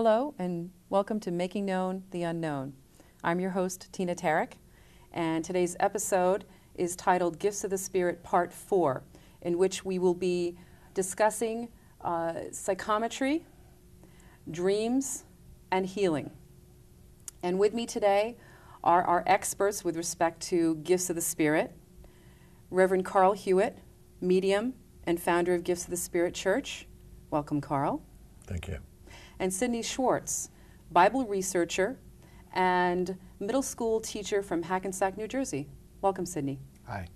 Hello and welcome to Making Known the Unknown. I'm your host, Tina Tarryk, and today's episode is titled Gifts of the Spirit Part 4, in which we will be discussing psychometry, dreams, and healing. And with me today are our experts with respect to Gifts of the Spirit, Reverend Carl Hewitt, medium and founder of Gifts of the Spirit Church. Welcome, Carl. Thank you. And Sidney Schwartz, Bible researcher and middle school teacher from Hackensack, New Jersey. Welcome, Sidney. Hi.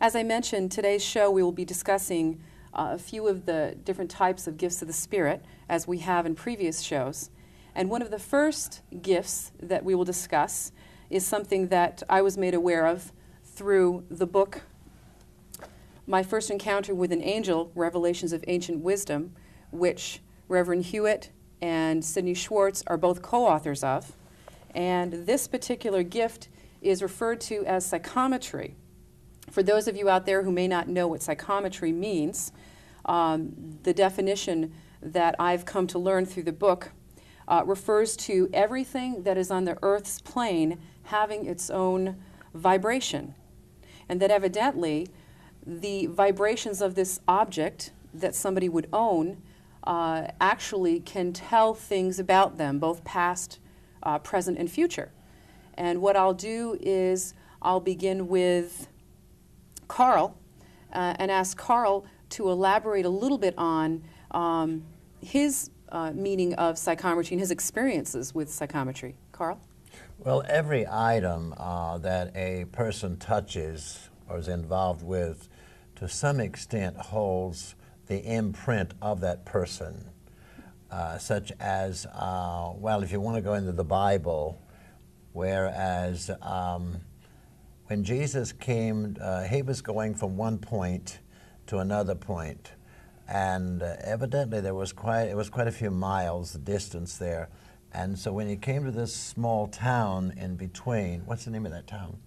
As I mentioned, today's show we will be discussing a few of the different types of gifts of the Spirit, as we have in previous shows. And one of the first gifts that we will discuss is something that I was made aware of through the book, My First Encounter with an Angel, Revelations of Ancient Wisdom, which Reverend Hewitt and Sidney Schwartz are both co-authors of. And this particular gift is referred to as psychometry. For those of you out there who may not know what psychometry means, the definition that I've come to learn through the book refers to everything that is on the Earth's plane having its own vibration. And that evidently the vibrations of this object that somebody would own actually can tell things about them, both past, present, and future. And what I'll do is I'll begin with Carl and ask Carl to elaborate a little bit on his meaning of psychometry and his experiences with psychometry. Carl? Well, every item that a person touches or is involved with, to some extent, holds the imprint of that person, such as, well, if you want to go into the Bible, whereas when Jesus came, he was going from one point to another point, and evidently it was quite a few miles, the distance there, and so when he came to this small town in between, what's the name of that town?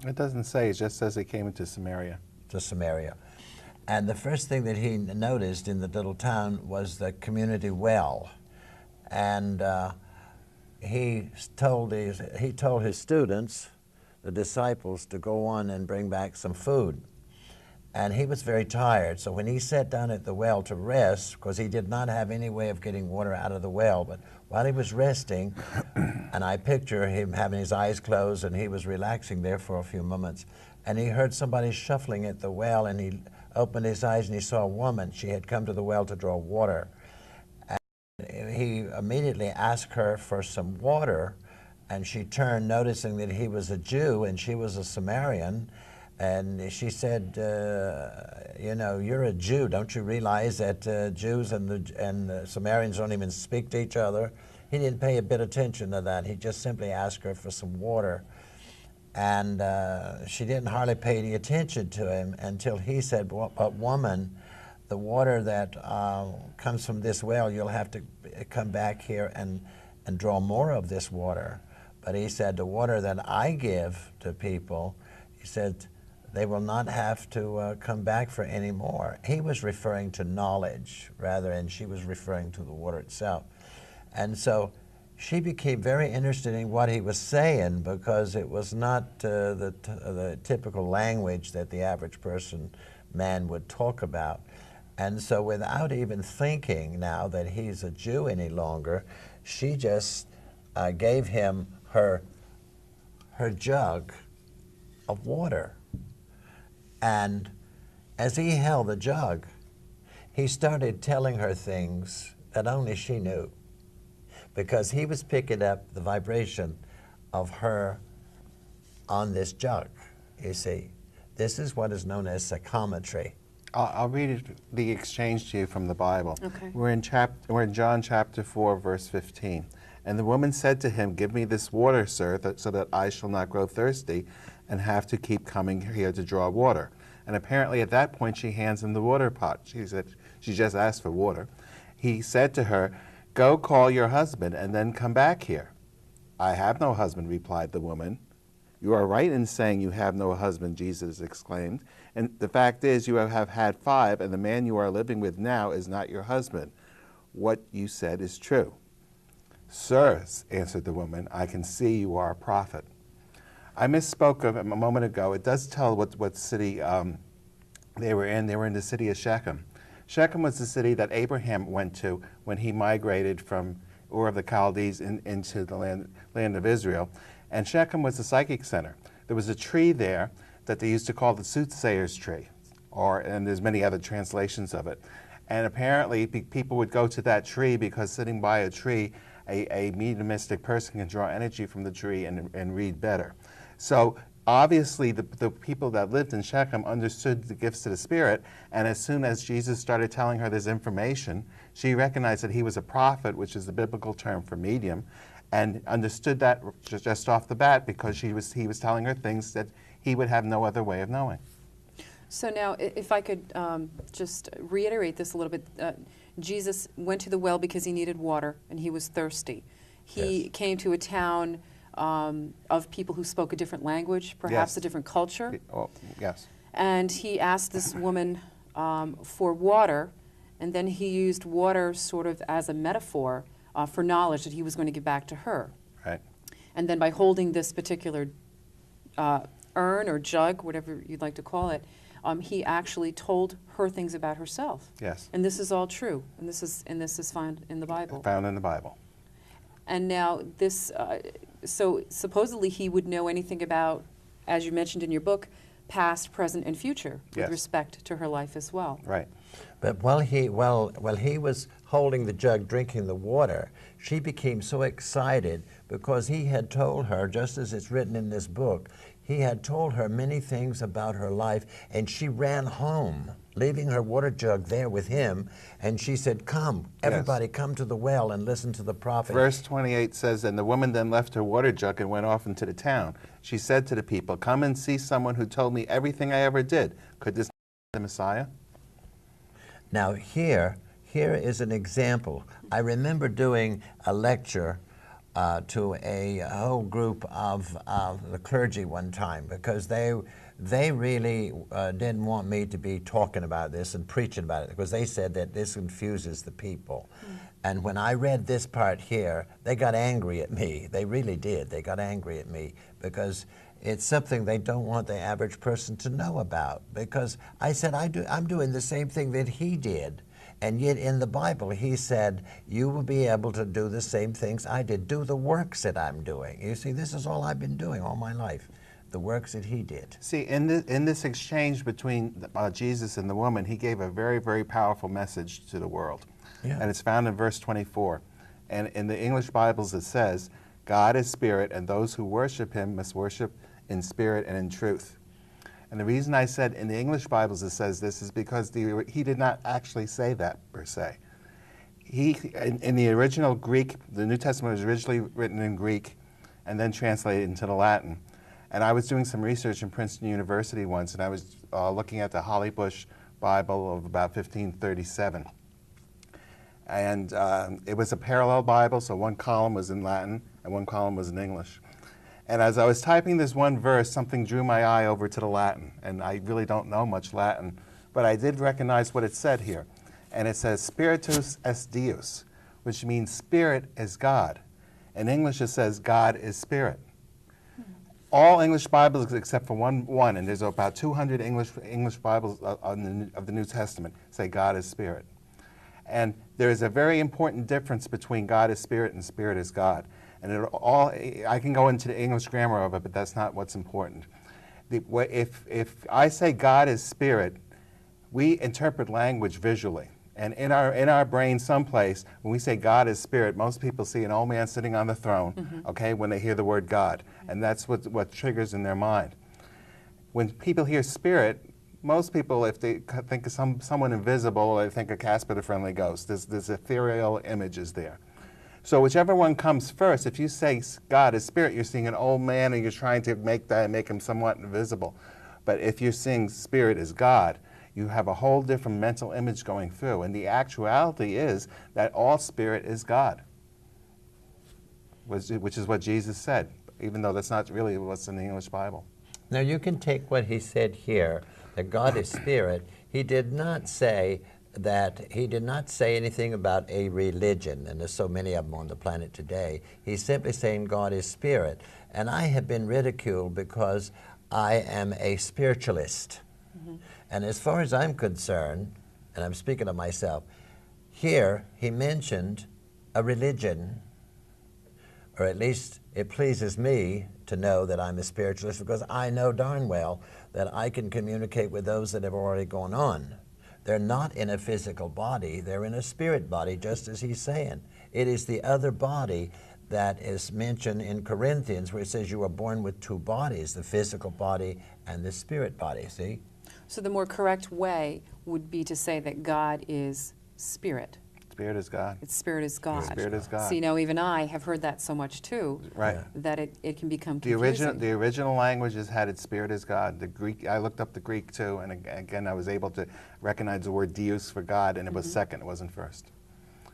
It doesn't say, it just says he came into Samaria. To Samaria. And the first thing that he noticed in the little town was the community well. And he told his students, the disciples, to go on and bring back some food. And he was very tired, so when he sat down at the well to rest, because he did not have any way of getting water out of the well, but while he was resting, and I picture him having his eyes closed and he was relaxing there for a few moments, and he heard somebody shuffling at the well, and he opened his eyes and he saw a woman. She had come to the well to draw water. And he immediately asked her for some water, and she turned, noticing that he was a Jew and she was a Samaritan, and she said, you know, you're a Jew. Don't you realize that Jews and Samaritans don't even speak to each other? He didn't pay a bit of attention to that. He just simply asked her for some water. And she didn't hardly pay any attention to him until he said, but woman, the water that comes from this well, you'll have to come back here and draw more of this water. But he said, the water that I give to people, he said, they will not have to come back for any more. He was referring to knowledge rather, and she was referring to the water itself. And so she became very interested in what he was saying, because it was not the typical language that the average man would talk about. And so without even thinking now that he's a Jew any longer, she just gave him her jug of water. And as he held the jug, he started telling her things that only she knew, because he was picking up the vibration of her on this jug, you see. This is what is known as psychometry. I'll read the exchange to you from the Bible. Okay. We're in John chapter 4, verse 15. And the woman said to him, give me this water, sir, so that I shall not grow thirsty and have to keep coming here to draw water. And apparently at that point she hands him the water pot. She said, she just asked for water. He said to her, go call your husband and then come back here. I have no husband, replied the woman. You are right in saying you have no husband, Jesus exclaimed. And the fact is you have had 5, and the man you are living with now is not your husband. What you said is true. "Sir," answered the woman, "I can see you are a prophet." I misspoke a moment ago. It does tell what city they were in. They were in the city of Shechem. Shechem was the city that Abraham went to when he migrated from Ur of the Chaldees into the land of Israel. And Shechem was the psychic center. There was a tree there that they used to call the Soothsayers Tree, and there's many other translations of it. And apparently people would go to that tree because sitting by a tree, a mediumistic person can draw energy from the tree and read better. So obviously the people that lived in Shechem understood the gifts of the Spirit, and as soon as Jesus started telling her this information, she recognized that he was a prophet, which is the biblical term for medium, and understood that just off the bat because he was telling her things that he would have no other way of knowing. So now, if I could just reiterate this a little bit, Jesus went to the well because he needed water and he was thirsty. He Yes. came to a town of people who spoke a different language, perhaps Yes. a different culture, Oh, yes. and he asked this woman for water, and then he used water sort of as a metaphor for knowledge that he was going to give back to her. Right. And then by holding this particular urn or jug, whatever you'd like to call it, he actually told her things about herself. Yes. And this is all true, and this is found in the Bible. Found in the Bible. And now this, so supposedly he would know anything about, as you mentioned in your book, past, present, and future with Yes. respect to her life as well. Right. But while he was holding the jug, drinking the water, she became so excited because he had told her, just as it's written in this book, he had told her many things about her life, and she ran home, leaving her water jug there with him, and she said, "Come, everybody, come to the well and listen to the prophet." Verse 28 says, "And the woman then left her water jug and went off into the town. She said to the people, 'Come and see someone who told me everything I ever did. Could this be the Messiah?'" Now here is an example. I remember doing a lecture to a whole group of the clergy one time because they really didn't want me to be talking about this and preaching about it because they said that this confuses the people. And when I read this part here, they got angry at me. They really did. They got angry at me because it's something they don't want the average person to know about. Because I said, I'm doing the same thing that he did. And yet in the Bible, he said, you will be able to do the same things I did. Do the works that I'm doing. You see, this is all I've been doing all my life, the works that he did. See, in this exchange between Jesus and the woman, he gave a very, very powerful message to the world. Yeah. And it's found in verse 24. And in the English Bibles it says, "God is spirit, and those who worship him must worship in spirit and in truth." And the reason I said in the English Bibles it says this is because he did not actually say that per se. In the original Greek, the New Testament was originally written in Greek and then translated into the Latin. And I was doing some research in Princeton University once, and I was looking at the Holly Bush Bible of about 1537. And it was a parallel Bible, so one column was in Latin and one column was in English. And as I was typing this one verse, something drew my eye over to the Latin. And I really don't know much Latin, but I did recognize what it said here. And it says, "Spiritus est Deus," which means spirit is God. In English, it says God is spirit. All English Bibles except for one, and there's about 200 English Bibles of the New Testament, say God is spirit. And there is a very important difference between God is spirit and spirit is God. And I can go into the English grammar of it, but that's not what's important. If I say God is spirit, we interpret language visually. And in our brain someplace, when we say God is spirit, most people see an old man sitting on the throne, okay, when they hear the word God. And that's what triggers in their mind. When people hear spirit, most people, if they think of someone invisible, they think of Casper the Friendly Ghost. There's ethereal images there. So whichever one comes first, if you say God is spirit, you're seeing an old man and you're trying to make him somewhat invisible. But if you're seeing spirit is God, you have a whole different mental image going through. And the actuality is that all spirit is God, which is what Jesus said, even though that's not really what's in the English Bible. Now you can take what he said here, that God is spirit. He did not say that he did not say anything about a religion, and there's so many of them on the planet today. He's simply saying God is spirit. And I have been ridiculed because I am a spiritualist. And as far as I'm concerned, and I'm speaking of myself, here he mentioned a religion, or at least it pleases me to know that I'm a spiritualist, because I know darn well that I can communicate with those that have already gone on. They're not in a physical body, they're in a spirit body, just as he's saying. It is the other body that is mentioned in Corinthians, where it says you are born with two bodies, the physical body and the spirit body, see? So the more correct way would be to say that God is spirit. Spirit is God. Its spirit is God. Spirit is God. See, now even I have heard that so much too, Right. that it can become The confusing. original language has had its spirit is God. The Greek, I looked up the Greek too, and again I was able to recognize the word Deus for God, and it was second, it wasn't first.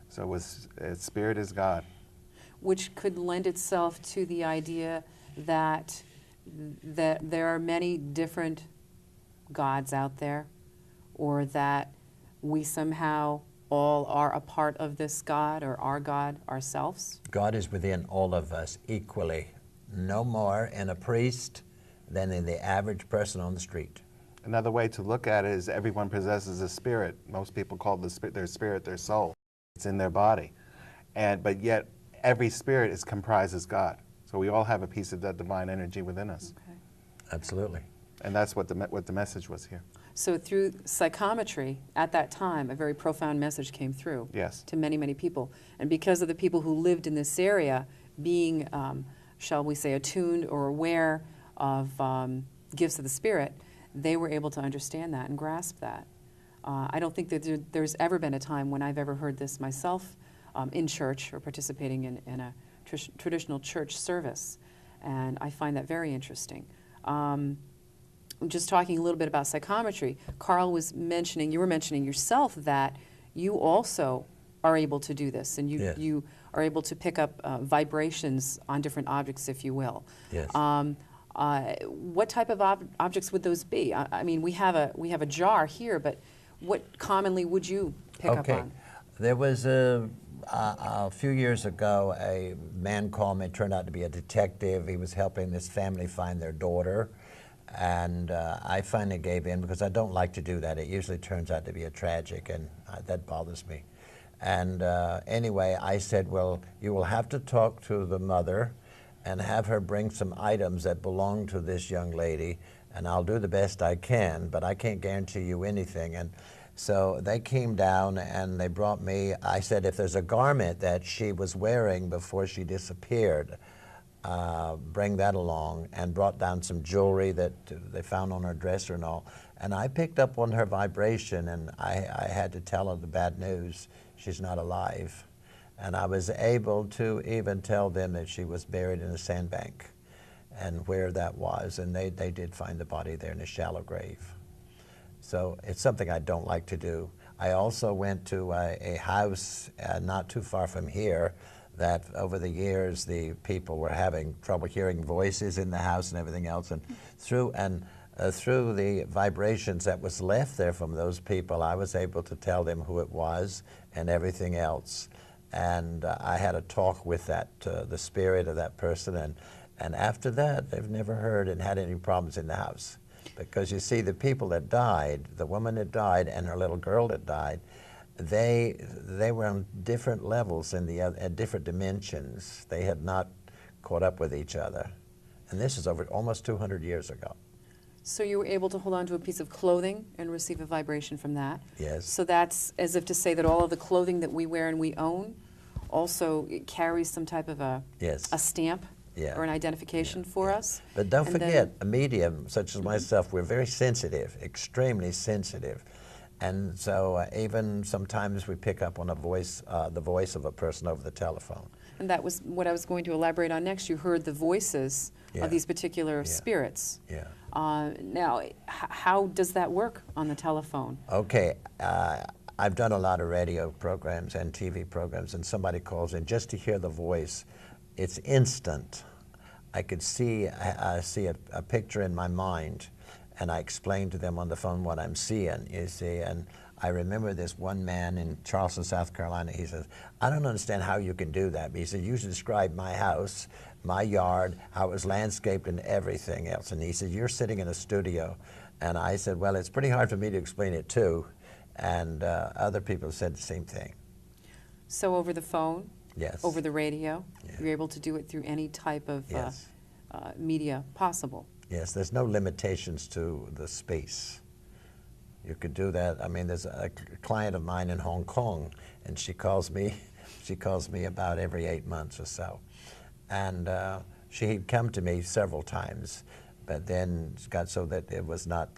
So it was spirit is God. Which could lend itself to the idea that there are many different gods out there, or that we somehow all are a part of this God, or our God ourselves. God is within all of us equally, no more in a priest than in the average person on the street. Another way to look at it is everyone possesses a spirit. Most people call their spirit their soul. It's in their body. But yet every spirit comprises God. So we all have a piece of that divine energy within us. Okay. Absolutely. And that's what the message was here. So through psychometry, at that time, a very profound message came through Yes. to many, many people. And because of the people who lived in this area being, shall we say, attuned or aware of gifts of the Spirit, they were able to understand that and grasp that. I don't think that there's ever been a time when I've ever heard this myself in church or participating in a traditional church service. And I find that very interesting. Just talking a little bit about psychometry, Carl was mentioning, you were mentioning yourself that you also are able to do this, and Yes. you are able to pick up vibrations on different objects, if you will. Yes. What type of objects would those be? I mean, we have a jar here, but what commonly would you pick up on? There was a few years ago, a man called me, turned out to be a detective. He was helping this family find their daughter. And I finally gave in, because I don't like to do that. It usually turns out to be a tragic, and that bothers me. And anyway, I said, well, you will have to talk to the mother and have her bring some items that belong to this young lady, and I'll do the best I can, but I can't guarantee you anything. And so they came down and they brought me, I said, if there's a garment that she was wearing before she disappeared, bring that along, and brought down some jewelry that they found on her dresser and all. And I picked up on her vibration, and I had to tell her the bad news. She's not alive. And I was able to even tell them that she was buried in a sandbank and where that was. And they did find the body there in a shallow grave. So it's something I don't like to do. I also went to a house not too far from here that over the years the people were having trouble hearing voices in the house and everything else, and through the vibrations that was left there from those people, I was able to tell them who it was and everything else. And I had a talk with the spirit of that person, and after that they've never heard and had any problems in the house. Because you see, the people that died, the woman that died and her little girl that died, they were on different levels at different dimensions. They had not caught up with each other. And this is over almost 200 years ago. So you were able to hold on to a piece of clothing and receive a vibration from that? Yes. So that's as if to say that all of the clothing that we wear and we own also it carries some type of a stamp or an identification for us? But don't forget, a medium such as myself, we're very sensitive, extremely sensitive. And so even sometimes we pick up on the voice of a person over the telephone. And that was what I was going to elaborate on next. You heard the voices of these particular spirits. Yeah. Now, how does that work on the telephone? Okay. I've done a lot of radio programs and TV programs, and somebody calls in just to hear the voice. It's instant. I could see a picture in my mind, and I explain to them on the phone what I'm seeing, you see, and I remember this one man in Charleston, South Carolina. He says, I don't understand how you can do that. But he said, you should describe my house, my yard, how it was landscaped and everything else. And he said, you're sitting in a studio. And I said, well, it's pretty hard for me to explain it too. And other people said the same thing. So over the phone? Yes. Over the radio? Yeah. You're able to do it through any type of Yes. media possible? Yes, there's no limitations to the space. You could do that. I mean, there's a client of mine in Hong Kong, and she calls me about every 8 months or so. And she'd come to me several times, but then it got so that it was not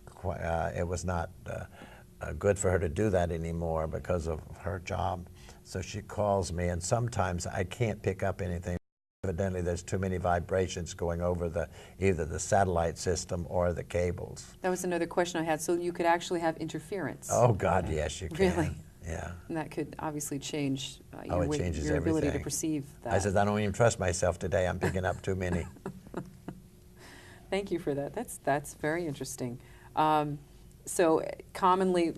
good for her to do that anymore because of her job. So she calls me, and sometimes I can't pick up anything. Evidently, there's too many vibrations going over either the satellite system or the cables. That was another question I had. So you could actually have interference? Oh, God, yes, you can. Really? Yeah. And that could obviously change It your changes ability to everything. perceive that. I said, I don't even trust myself today. I'm picking up too many. Thank you for that. That's very interesting. So commonly,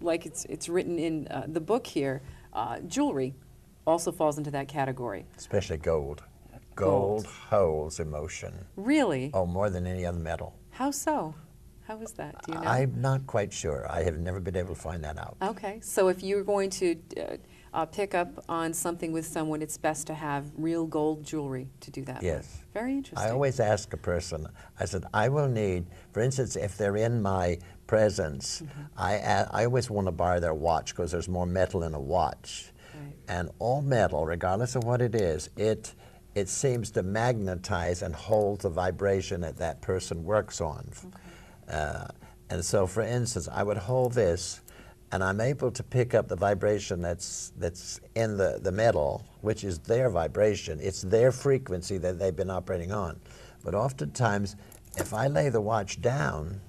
like it's written in the book here, jewelry also falls into that category. Especially gold. Gold. Gold holds emotion. Really? Oh, more than any other metal. How so? How is that? Do you know? I'm not quite sure. I have never been able to find that out. Okay, so if you're going to pick up on something with someone, it's best to have real gold jewelry to do that Yes. with. Very interesting. I always ask a person, I said, I will need, for instance, if they're in my presence, I always want to borrow their watch because there's more metal in a watch. Right. And all metal, regardless of what it is, it seems to magnetize and hold the vibration that that person works on. Okay. And so, for instance, I would hold this, and I'm able to pick up the vibration that's in the metal, which is their vibration. It's their frequency that they've been operating on. But oftentimes, if I lay the watch down,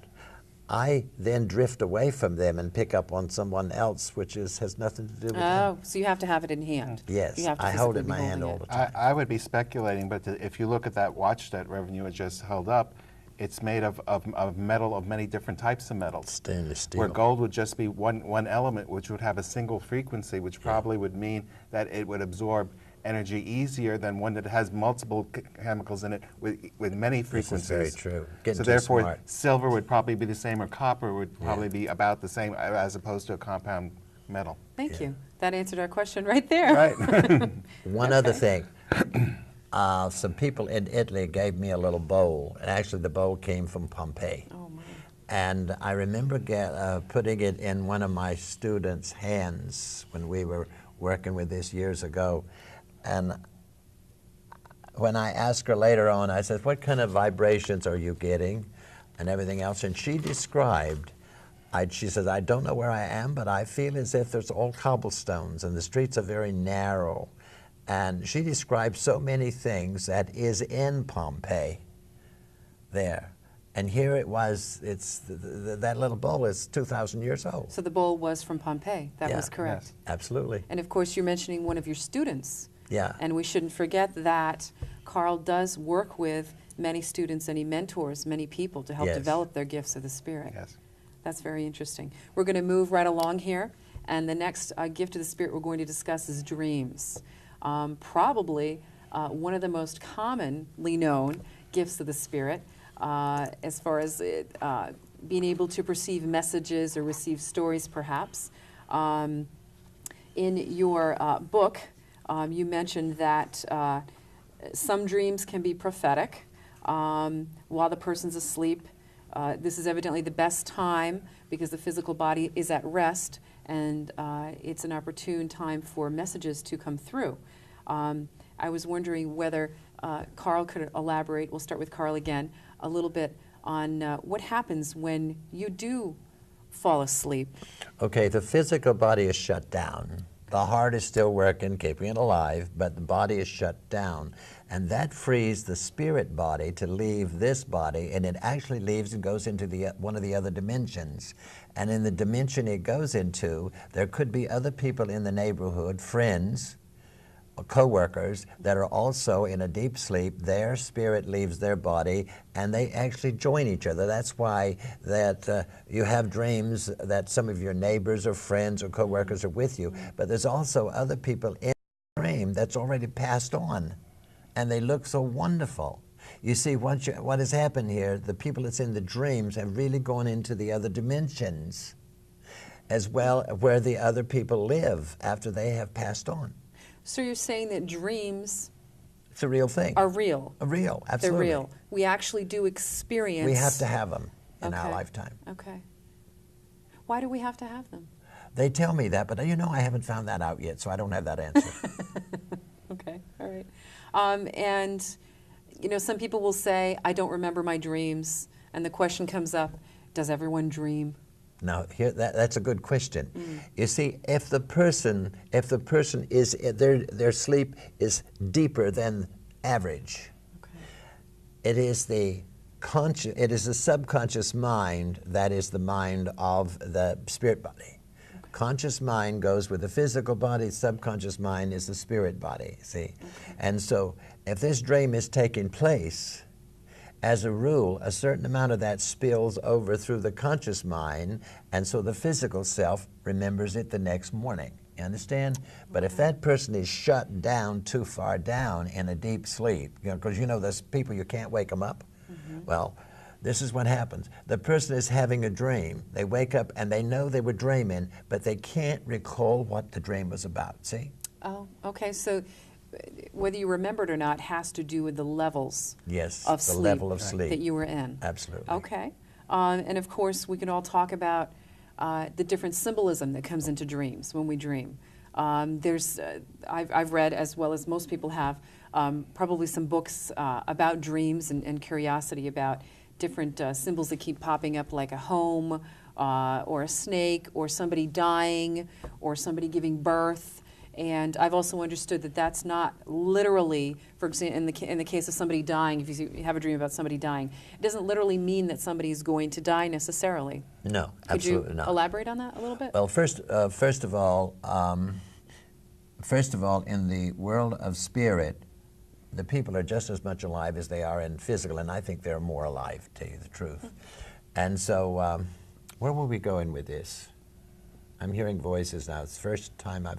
I then drift away from them and pick up on someone else, which has nothing to do with them. Oh, so you have to have it in hand. Yes, You have to I hold it in physically my be hand all holding the time. I would be speculating, but if you look at that watch that Reverend you had just held up, it's made of metal, of many different types of metals. Stainless steel. Where gold would just be one element, which would have a single frequency, which probably would mean that it would absorb energy easier than one that has multiple chemicals in it with many frequencies. This is very true. Getting So too therefore, smart. silver would probably be the same, or copper would probably be about the same, as opposed to a compound metal. Thank you. That answered our question right there. Right. One other thing. Some people in Italy gave me a little bowl, and actually the bowl came from Pompeii. Oh, my. And I remember putting it in one of my students' hands when we were working with this years ago. And when I asked her later on, I said, what kind of vibrations are you getting and everything else? And she described, she says, I don't know where I am, but I feel as if there's all cobblestones and the streets are very narrow. And she described so many things that is in Pompeii there. And here it was, that little bowl is 2,000 years old. So the bowl was from Pompeii. That Yeah. was correct. Yes. Absolutely. And of course, you're mentioning one of your students. Yeah. And we shouldn't forget that Carl does work with many students, and he mentors many people to help Yes. develop their gifts of the Spirit. Yes. That's very interesting. We're going to move right along here, and the next gift of the Spirit we're going to discuss is dreams. Probably one of the most commonly known gifts of the Spirit, as far as being able to perceive messages or receive stories, perhaps. In your book, you mentioned that some dreams can be prophetic while the person's asleep. This is evidently the best time because the physical body is at rest, and it's an opportune time for messages to come through. I was wondering whether Carl could elaborate, we'll start with Carl again, a little bit on what happens when you do fall asleep. Okay, the physical body is shut down. The heart is still working, keeping it alive, but the body is shut down. And that frees the spirit body to leave this body, and it actually leaves and goes into one of the other dimensions. And in the dimension it goes into, there could be other people in the neighborhood, friends, co-workers that are also in a deep sleep. Their spirit leaves their body, and they actually join each other. That's why that you have dreams that some of your neighbors or friends or co-workers are with you, but there's also other people in the dream that's already passed on, and they look so wonderful. You see, what has happened here, the people that's in the dreams have really gone into the other dimensions as well, where the other people live after they have passed on. So you're saying that dreams It's a real thing. are real? Real, absolutely. They're real. We actually do experience. We have to have them in our Okay. lifetime. Okay. Why do we have to have them? They tell me that, but you know, I haven't found that out yet, so I don't have that answer. Okay, all right. And, you know, some people will say, I don't remember my dreams. And the question comes up, does everyone dream? Now, here, that's a good question. You see, if the person is, their sleep is deeper than average, Okay. it is the subconscious mind that is the mind of the spirit body. Conscious mind goes with the physical body, subconscious mind is the spirit body, see? Okay. And so if this dream is taking place, as a rule, a certain amount of that spills over through the conscious mind, and so the physical self remembers it the next morning. You understand? But if that person is shut down too far down in a deep sleep, you know, because you know there's people you can't wake them up. Well, this is what happens. The person is having a dream. They wake up and they know they were dreaming, but they can't recall what the dream was about. See? Oh, okay. So whether you remember it or not has to do with the levels Yes, of the sleep level of sleep. that you were in. Absolutely. Okay. And of course, we can all talk about the different symbolism that comes into dreams when we dream. I've read, as well as most people have, probably some books about dreams and curiosity about different symbols that keep popping up, like a home or a snake or somebody dying or somebody giving birth. And I've also understood that that's not literally, for example, in the case of somebody dying, if you have a dream about somebody dying, it doesn't literally mean that somebody is going to die necessarily. No, Could absolutely you not. elaborate on that a little bit? Well, first of all, in the world of spirit, the people are just as much alive as they are in physical, and I think they're more alive, to tell you the truth. And so, where were we going with this? I'm hearing voices now. It's the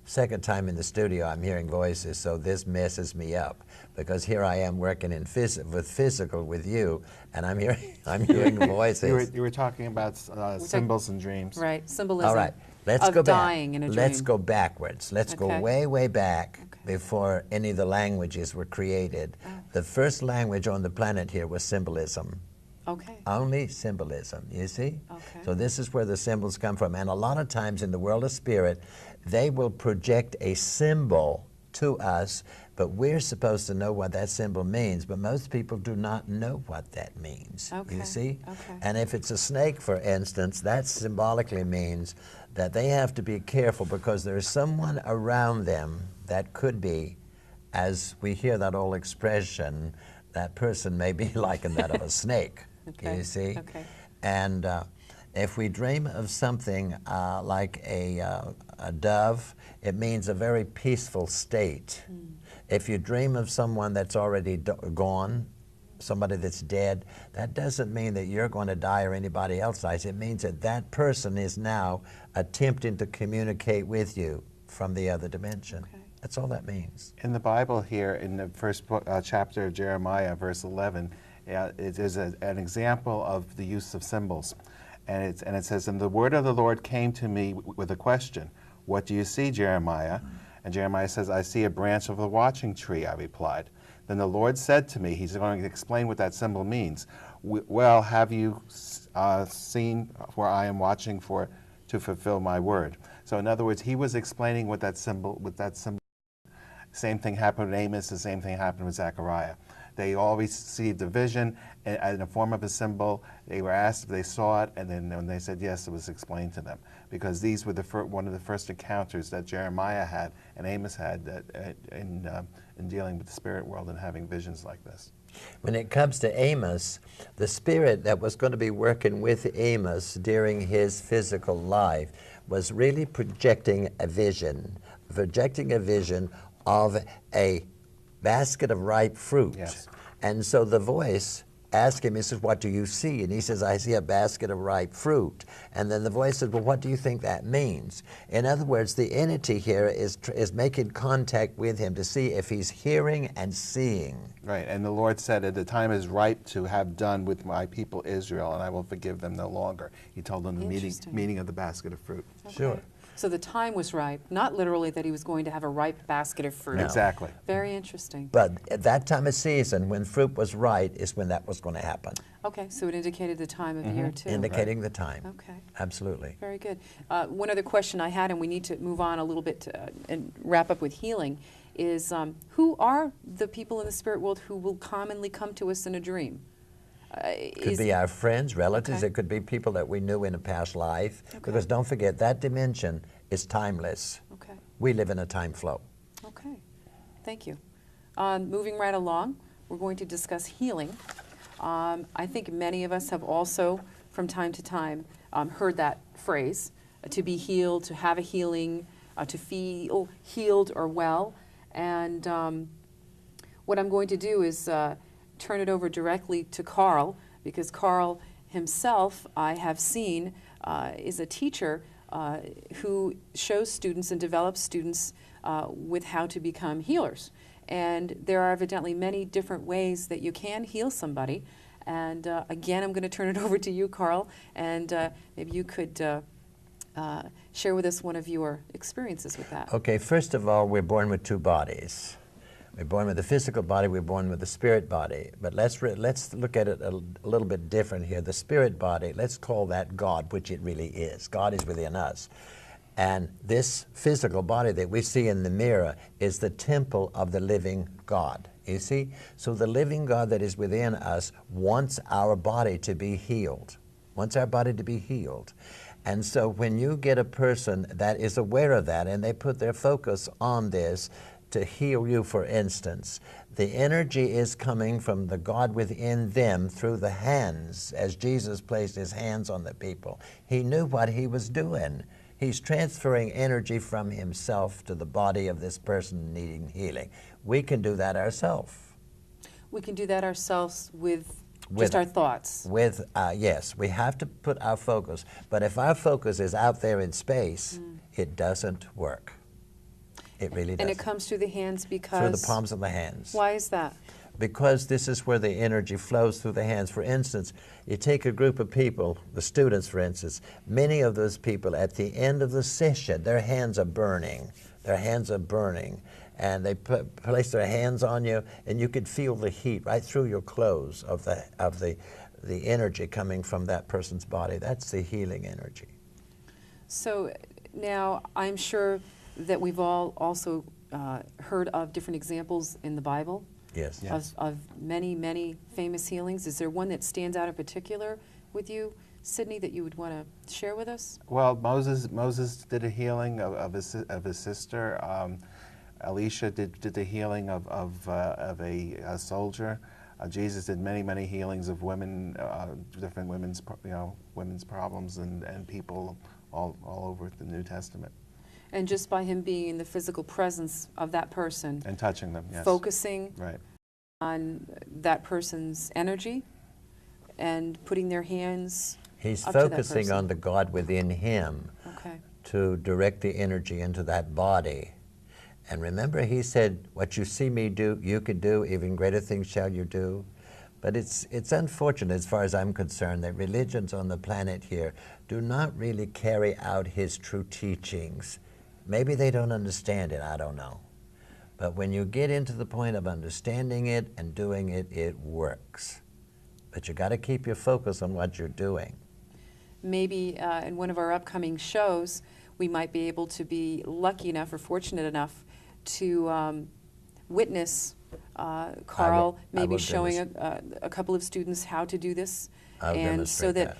second time in the studio I'm hearing voices, so this messes me up, because here I am working with physical with you, and I'm hearing voices. You were talking about symbols and dreams. Right, symbolism All right, let's of go back. dying in a dream. Let's go backwards. Let's Okay. go way, way back Okay. before any of the languages were created. Oh. The first language on the planet here was symbolism. Okay. Only symbolism, you see? Okay. So this is where the symbols come from. And a lot of times in the world of spirit, they will project a symbol to us, but we're supposed to know what that symbol means. But most people do not know what that means, Okay. you see? Okay. And if it's a snake, for instance, that symbolically means that they have to be careful, because there's someone around them that could be, as we hear that old expression, that person may be likened that of a snake. Okay. You see? Okay. And if we dream of something like a dove, it means a very peaceful state. If you dream of someone that's already gone, somebody that's dead, that doesn't mean that you're going to die or anybody else dies. It means that that person is now attempting to communicate with you from the other dimension. Okay. That's all that means. In the Bible here, in the first chapter of Jeremiah, verse 11, it is an example of the use of symbols. And it says, "And the word of the Lord came to me with a question. What do you see, Jeremiah?" And Jeremiah says, "I see a branch of the watching tree," I replied. Then the Lord said to me, he's going to explain what that symbol means. "Well, have you seen where I am watching to fulfill my word?" So in other words, he was explaining what that symbol. Same thing happened with Amos, the same thing happened with Zechariah. They all received a vision in the form of a symbol. They were asked if they saw it, and then when they said yes, it was explained to them. Because these were one of the first encounters that Jeremiah had and Amos had in dealing with the spirit world and having visions like this. When it comes to Amos, the spirit that was going to be working with Amos during his physical life was really projecting a vision of a basket of ripe fruit. Yes. And so the voice asked him, he says, what do you see? And he says, I see a basket of ripe fruit. And then the voice said, well, what do you think that means? In other words, the entity here is making contact with him to see if he's hearing and seeing. Right, and the Lord said, the time is ripe to have done with my people Israel, and I will forgive them no longer. He told them the meaning of the basket of fruit. Okay. Sure. So the time was ripe, not literally that he was going to have a ripe basket of fruit. No. Exactly. Very interesting. But at that time of season, when fruit was right, is when that was going to happen. Okay, so it indicated the time of year too. Indicating the time. Okay. Absolutely. Very good. One other question I had, and we need to move on a little bit and wrap up with healing, is who are the people in the spirit world who will commonly come to us in a dream? Could be our friends, relatives. Okay. It could be people that we knew in a past life. Because don't forget, that dimension is timeless. Okay. We live in a time flow. Okay. Thank you. Moving right along, we're going to discuss healing. I think many of us have also, from time to time, heard that phrase, to be healed, to have a healing, to feel healed or well. And what I'm going to do is turn it over directly to Carl, because Carl himself, I have seen, is a teacher who shows students and develops students with how to become healers. And there are evidently many different ways that you can heal somebody. And again, I'm going to turn it over to you, Carl, and maybe you could share with us one of your experiences with that. Okay, first of all, we're born with two bodies. We're born with a physical body, we're born with a spirit body. But let's look at it a little bit different here. The spirit body, let's call that God, which it really is. God is within us. And this physical body that we see in the mirror is the temple of the living God. You see? So the living God that is within us wants our body to be healed. Wants our body to be healed. And so when you get a person that is aware of that and they put their focus on this, to heal you, for instance, the energy is coming from the God within them through the hands, as Jesus placed his hands on the people. He knew what he was doing. He's transferring energy from himself to the body of this person needing healing. We can do that ourselves. We can do that ourselves with just our thoughts. Yes, we have to put our focus. But if our focus is out there in space, it doesn't work. It really does. And it comes through the hands because... Through the palms of the hands. Why is that? Because this is where the energy flows through the hands. For instance, you take a group of people, the students for instance, many of those people at the end of the session, their hands are burning. Their hands are burning. And they place their hands on you, and you could feel the heat right through your clothes of the energy coming from that person's body. That's the healing energy. So now I'm sure that we've all also heard of different examples in the Bible. Yes. Of many, many famous healings. Is there one that stands out in particular with you, Sidney, that you would want to share with us? Well, Moses did a healing of his sister. Elisha did the healing of a soldier. Jesus did many healings of women, different women's problems and people all over the New Testament. And just by him being in the physical presence of that person. And touching them, yes. Focusing right. on that person's energy and putting their hands He's up to that focusing person. on the God within him to direct the energy into that body. And remember, he said, what you see me do, you can do, even greater things shall you do. But it's unfortunate, as far as I'm concerned, that religions on the planet here do not really carry out his true teachings. Maybe they don't understand it, I don't know. But when you get into the point of understanding it and doing it, it works. But you got to keep your focus on what you're doing. Maybe in one of our upcoming shows, we might be able to be lucky enough or fortunate enough to witness Carl maybe showing a couple of students how to do this. And so that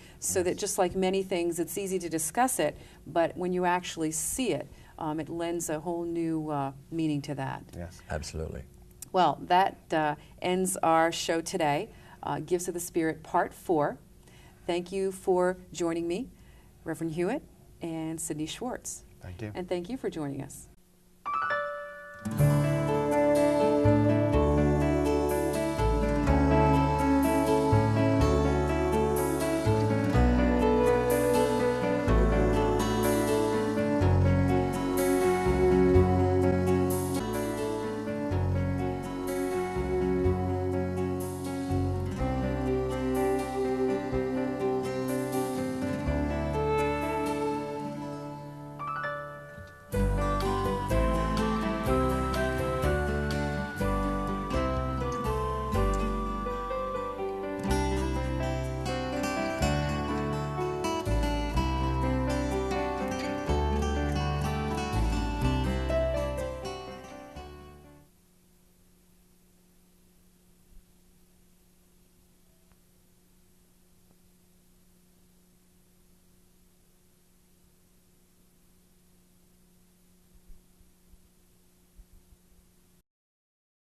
just like many things, it's easy to discuss it, but when you actually see it, it lends a whole new meaning to that. Yes, absolutely. Well, that ends our show today, Gifts of the Spirit, Part 4. Thank you for joining me, Reverend Hewitt and Sidney Schwartz. Thank you. And thank you for joining us.